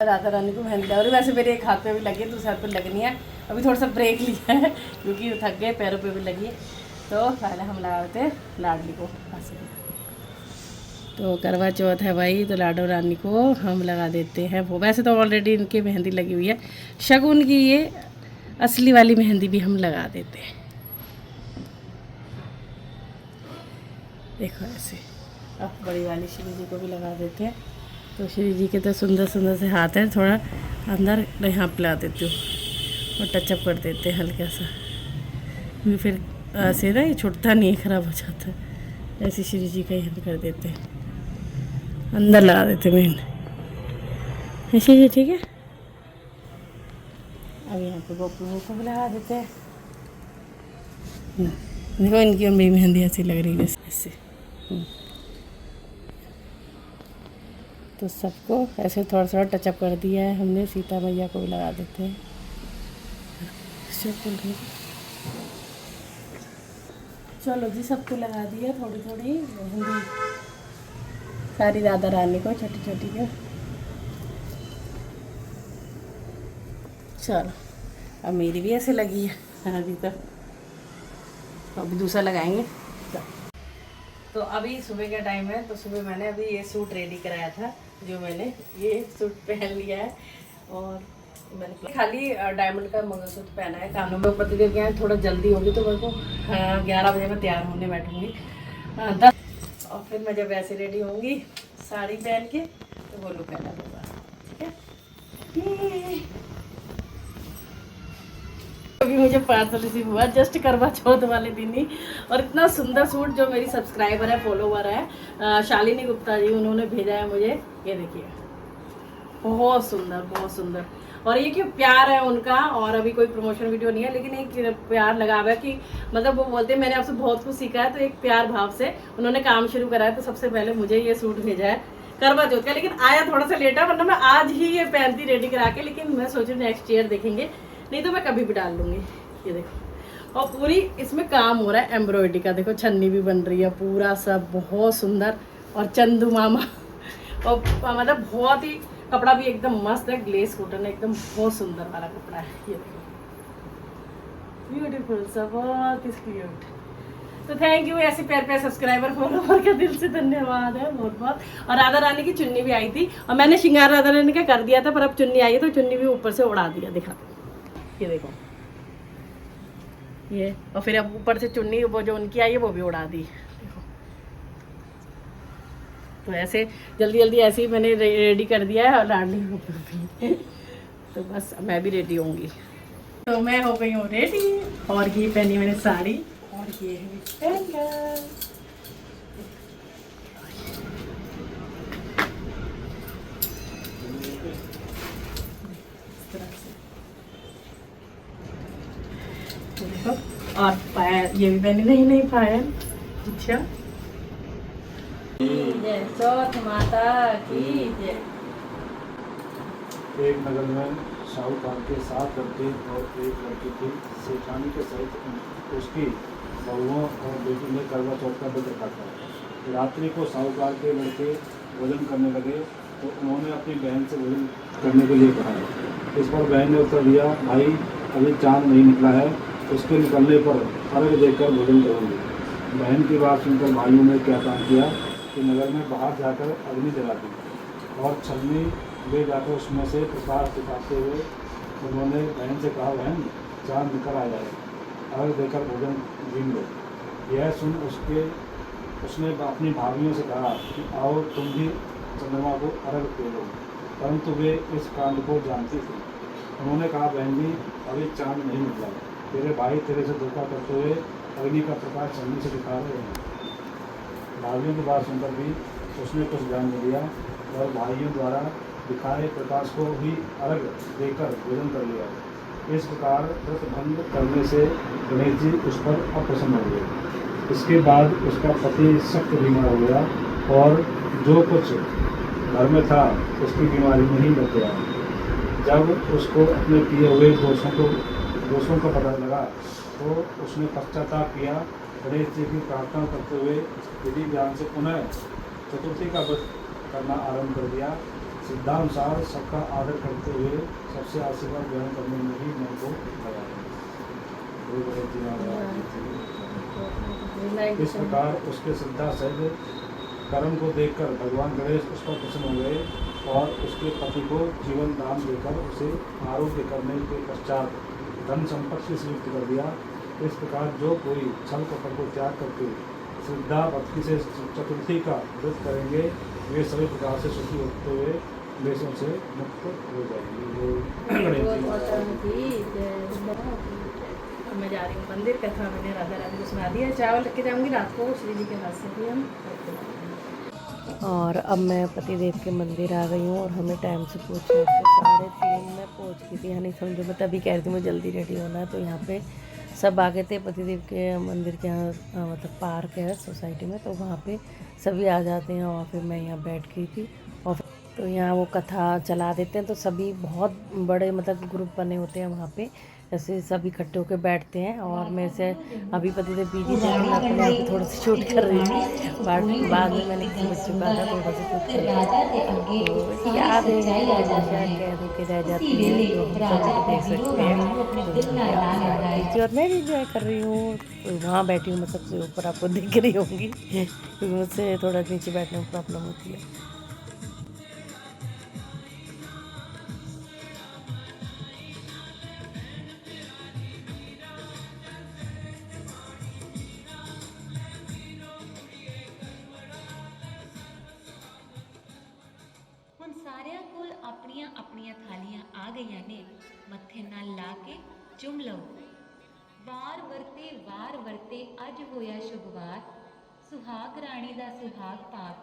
राधा रानी को मेहंदी लगा रही। वैसे मेरे एक हाथ पे भी लगी है, दूसरे हाथ पे लगनी है। अभी थोड़ा सा ब्रेक लिया है क्योंकि थक गए, पैरों पे भी लगी है। तो पहले हम लगा देते हैं लाडली को फांसी। तो करवा चौथ है भाई, तो लाडो रानी को हम लगा देते हैं। वो वैसे तो ऑलरेडी इनकी मेहंदी लगी हुई है, शगुन की ये असली वाली मेहंदी भी हम लगा देते हैं। देखो ऐसे। अब बड़ी वाली श्री जी को भी लगा देते हैं। तो श्री जी के तो सुंदर सुंदर से हाथ है, थोड़ा अंदर यहाँ पे ला देती हूँ और टचअप कर देते हैं हल्का सा, क्योंकि फिर ऐसे ना ये छुटता नहीं है, ख़राब हो जाता है। ऐसे श्री जी का यहाँ कर देते हैं, अंदर लगा देते हैं मेन ऐसे जी। ठीक है, अब यहाँ पे गोपू को भी लगा देते हैं। देखो इनकी मेरी मेहंदी ऐसी लग रही है ऐसे। तो सबको ऐसे थोड़ा थोड़ा टचअप कर दिया है हमने। सीता मैया को भी लगा देते हैं। चलो जी, सबको लगा दिया थोड़ी थोड़ी मेहंदी, सारी राधा रानी को छोटी छोटी को। चलो अब मेरी भी ऐसे लगी है अभी तक, तो अभी दूसरा लगाएंगे। तो अभी सुबह का टाइम है, तो सुबह मैंने अभी ये सूट रेडी कराया था, जो मैंने ये सूट पहन लिया है। और मैंने खाली डायमंड का मंगलसूत्र पहना है, कानों में पतिदेव गया है। थोड़ा जल्दी होगी तो मेरे को 11 बजे मैं तैयार होने बैठूंगी 10, और फिर मैं जब वैसे रेडी होंगी साड़ी पहन के तो वो लुक अलग होगा। ठीक है, अभी मुझे पार्सल रिसीव हुआ जस्ट करवा चौथ वाले दिन ही। और इतना सुंदर सूट, जो मेरी सब्सक्राइबर है, फॉलोवर है, शालिनी गुप्ता जी, उन्होंने भेजा है मुझे। ये देखिए, बहुत सुंदर बहुत सुंदर। और ये क्यों प्यार है उनका, और अभी कोई प्रमोशन वीडियो नहीं है, लेकिन एक प्यार लगा हुआ है कि मतलब वो बोलते हैं मैंने आपसे बहुत कुछ सीखा है, तो एक प्यार भाव से उन्होंने काम शुरू करा है। तो सबसे पहले मुझे ये सूट भेजा है करवा चौथ का, लेकिन आया थोड़ा सा लेट है, वरना मैं आज ही ये पहनती रेडी करा के। लेकिन मैं सोचूं नेक्स्ट ईयर देखेंगे, नहीं तो मैं कभी भी डाल लूँगी। ये देखो, और पूरी इसमें काम हो रहा है एम्ब्रॉयडरी का। देखो छन्नी भी बन रही है, पूरा सब बहुत सुंदर। और चंदू मामा, और मतलब बहुत ही कपड़ा भी एकदम मस्त है, ग्लेस कॉटन है, एकदम बहुत सुंदर वाला कपड़ा है। ये देखो, ब्यूटीफुल सा, बहुत ही क्यूट। तो थैंक यू ऐसे प्यार प्यार सब्सक्राइबर फॉलोवर का दिल से धन्यवाद है बहुत बहुत। और राधा रानी की चुन्नी भी आई थी, और मैंने श्रृंगार राधा रानी का कर दिया था, पर अब चुन्नी आई है तो चुन्नी भी ऊपर से उड़ा दिया। दिखा, ये देखो ये, और फिर अब ऊपर से चुन्नी वो जो उनकी आई है वो भी उड़ा दी। देखो, तो ऐसे जल्दी जल्दी ऐसे ही मैंने रेडी कर दिया है, और लाडली भी तो बस मैं भी रेडी होंगी। तो मैं हो गई हूँ रेडी, और ये पहनी मैंने साड़ी, और ये है लहंगा। और पायल ये भी पहनी, नहीं पायल। अच्छा, जय चौथ माता की जय। एक नगर में साहूकार के 7 लड़के और एक लड़की थी। सेठानी के सहित उसकी बहुओं और बेटी ने करवा चौथ का व्रत रखा था। रात्रि को साहूकार के लड़के भोजन करने लगे, तो उन्होंने अपनी बहन से भोजन करने के लिए कहा। इस पर बहन ने उत्तर दिया, भाई अभी चांद नहीं निकला है, उसके निकलने पर अर्घ देकर भोजन करूँगी। बहन की बात सुनकर भाइयों ने क्या काम किया कि नगर में बाहर जाकर अग्नि जला दी, और छलनी ले जाकर उसमें से प्रकाश दिखाते हुए उन्होंने बहन से कहा, बहन चाँद निकल आ जाए, अर्घ देकर भोजन गिन लो। यह सुन उसने अपनी भाभियों से कहा कि आओ तुम भी चंद्रमा को अर्घ दे लो, परंतु वे इस कांड को जानती थी। उन्होंने कहा, बहन जी अभी चाँद नहीं निकला, तेरे भाई तेरे से धोखा करते हुए अग्नि का प्रकाश छलनी से दिखा रहे हैं। भाइयों की बात सुनकर भी उसने कुछ ध्यान नहीं दिया, और भाइयों द्वारा दिखाए प्रकाश को भी अर्घ देकर भोजन कर लिया। इस प्रकार व्रत भंग करने से गणेश जी उस पर अप्रसन्न हो गए। इसके बाद उसका पति सख्त बीमार हो गया, और जो कुछ घर में था उसकी बीमारी में ही लग गया। जब उसको अपने किए हुए दोषों का पता लगा, तो उसने पश्चाताप किया। गणेश जी की प्रार्थना करते हुए विधि ज्ञान से पुनः चतुर्थी का व्रत करना आरंभ कर दिया। सिद्धानुसार सबका आदर करते हुए सबसे आशीर्वाद ग्रहण करने में ही मन को लगा है। इस प्रकार उसके श्रद्धा सहित कर्म को देखकर भगवान गणेश उस पर प्रसन्न हो गए और उसके पति को जीवन दान देकर उसे आरोग्य करने के पश्चात धन संपत्ति से युक्त कर दिया। इस प्रकार जो कोई छल कपट को त्याग करके श्रद्धा भक्ति से चतुर्थी का व्रत करेंगे वे सभी प्रकार से सुखी होते हुए देशों से मुक्त हो जाएंगे। मैं जा रही हूँ मंदिर, कथा मैंने राधा रानी को सुना दिया। चावल रख के जाऊँगी रात को श्री जी के हाथ से भी हम। और अब मैं पतिदेव के मंदिर आ गई हूँ और हमें टाइम से पहुँचे तो 3:30 में पहुँच गई थी। यानी समझो मैं तभी कह रही थी मुझे जल्दी रेडी होना है। तो यहाँ पे सब आ गए थे पतिदेव के मंदिर के यहाँ, मतलब पार्क है सोसाइटी में, तो वहाँ पे सभी आ जाते हैं। और फिर मैं यहाँ बैठ गई थी और तो यहाँ वो कथा चला देते हैं, तो सभी बहुत बड़े मतलब ग्रुप बने होते हैं वहाँ पे, ऐसे सब इकट्ठे होकर बैठते हैं। और मैं से अभी पतिदेव बीजी थे, मैं अपने आप थोड़ा सा शूट कर रही थी, बाद में मैंने किसी बच्चे का था थोड़ा सा शूट कर तो याद है कह के रह जाती है, तो हम सब देख सकते हैं। और मैं भी इंजॉय कर रही हूँ, तो वहाँ बैठी हूँ, मैं सबसे ऊपर आपको दिख रही होंगी क्योंकि मुझसे थोड़ा नीचे बैठने में प्रॉब्लम होती है। ਹੁਣ ਸਾਰਿਆਂ ਕੋਲ ਆਪਣੀਆਂ ਆਪਣੀਆਂ ਥਾਲੀਆਂ ਆ ਗਈਆਂ ਨੇ, ਮੱਥੇ ਨਾਲ ਲਾ ਕੇ ਚੁੰਮ ਲਓ। ਵਾਰ ਵਰਤੇ ਅੱਜ ਹੋਇਆ ਸ਼ੁਭਵਾਰ, ਸੁਹਾਗ ਰਾਣੀ ਦਾ ਸੁਹਾਗ ਪਾਕ,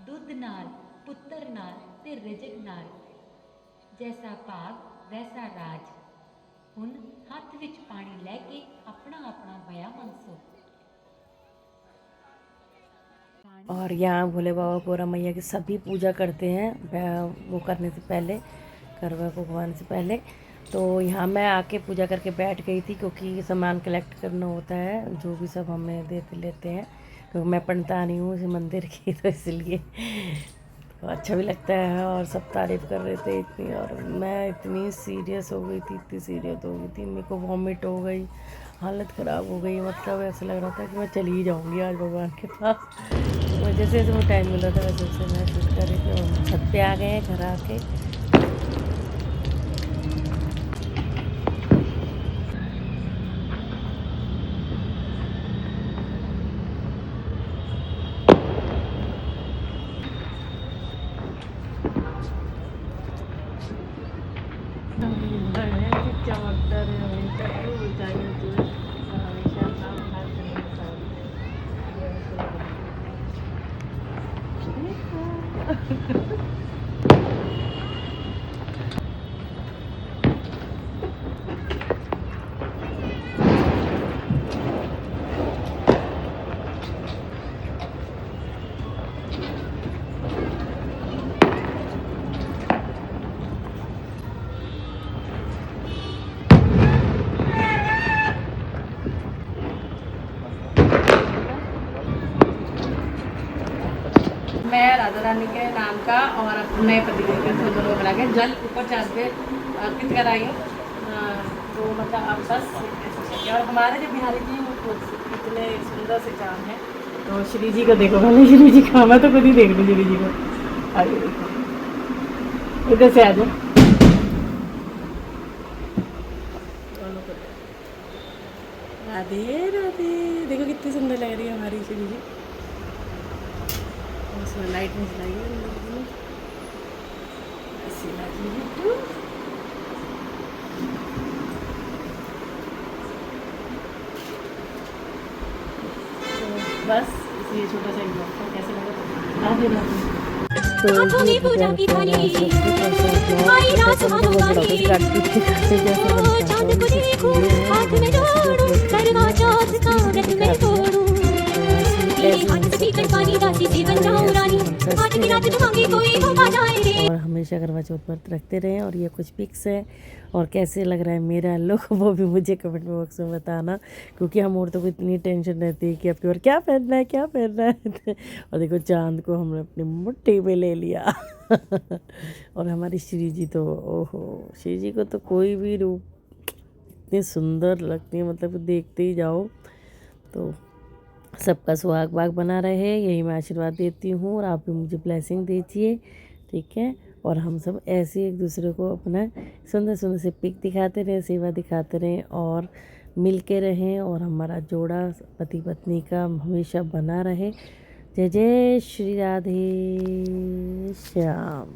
ਦੁੱਧ ਨਾਲ ਪੁੱਤਰ ਨਾਲ ਤੇ ਰਿਜਕ ਨਾਲ, ਜੈਸਾ ਭਾਗ ਵੈਸਾ ਰਾਜ। ਹੁਣ ਹੱਥ ਵਿੱਚ ਪਾਣੀ ਲੈ ਕੇ ਆਪਣਾ ਆਪਣਾ ਬਇਆ ਮਨਸੋ। और यहाँ भोले बाबा गोरा मैया की सभी पूजा करते हैं वो करने से पहले, करवा को भगवान से पहले। तो यहाँ मैं आके पूजा करके बैठ गई थी क्योंकि सामान कलेक्ट करना होता है, जो भी सब हमें देते लेते हैं, क्योंकि मैं पंडिता नहीं हूँ इस मंदिर की, तो इसलिए तो अच्छा भी लगता है। और सब तारीफ़ कर रहे थे इतनी, और मैं इतनी सीरियस हो गई थी, इतनी सीरियस हो गई थी, मेरे को वॉमिट हो गई, हालत ख़राब हो गई। मतलब ऐसा लग रहा था कि मैं चली ही जाऊँगी आज भगवान के पास। जैसे जैसे मुझे टाइम मिला था वैसे वैसे मैं शूट कर रही थी। और छत पे आ गए हैं घर आके। चमकदार है हमेशा, क्यों बताइए तुझे हमेशा काम हाथ मैं राधा रानी के नाम का और अपने पतिदेव के दोनों को मिला के जल ऊपर चाँद पे अर्पित कराई हूँ। तो मतलब अब बस ऐसा चाहिए। और हमारे जो बिहारी जी वो कितने सुंदर से चाँद हैं। तो श्री जी को देखो, पहले श्री जी का, मैं तो खुद ही देख लूँ श्री जी को। आगे देखो, इधर से आ जाओ। राधे राधे, देखो कितनी सुंदर लग रही है हमारी श्री जी। उसमें लाइट में चलाइए ऐसी लगी है। तो बस इसलिए छोटा सा ब्लॉग था, कैसे लगा राधे राधे। हाथों में पूजा की थाली, आई रात मनोवाली, चांद को देखो हाथ में जोड़ो, करवा चौथ का व्रत मैं तोड़ूं, और हमेशा करवा चौथ व्रत रखते रहें। और ये कुछ पिक्स है और कैसे लग रहा है मेरा लुक वो भी मुझे कमेंट बॉक्स में बताना, क्योंकि हम औरतों को इतनी टेंशन रहती है कि अब की बार क्या पहनना है क्या पहनना है। और देखो चांद को हमने अपनी मुट्ठी में ले लिया। और हमारी श्री जी तो ओहो, श्री जी को तो कोई भी रूप इतनी सुंदर लगती है, मतलब देखते ही जाओ। तो सबका सुहाग बाग बना रहे, यही मैं आशीर्वाद देती हूँ, और आप भी मुझे ब्लेसिंग दीजिए, ठीक है। और हम सब ऐसे ही एक दूसरे को अपना सुंदर सुंदर से पिक दिखाते रहें, सेवा दिखाते रहें और मिल के रहें, और हमारा जोड़ा पति पत्नी का हमेशा बना रहे। जय जय श्री राधे श्याम।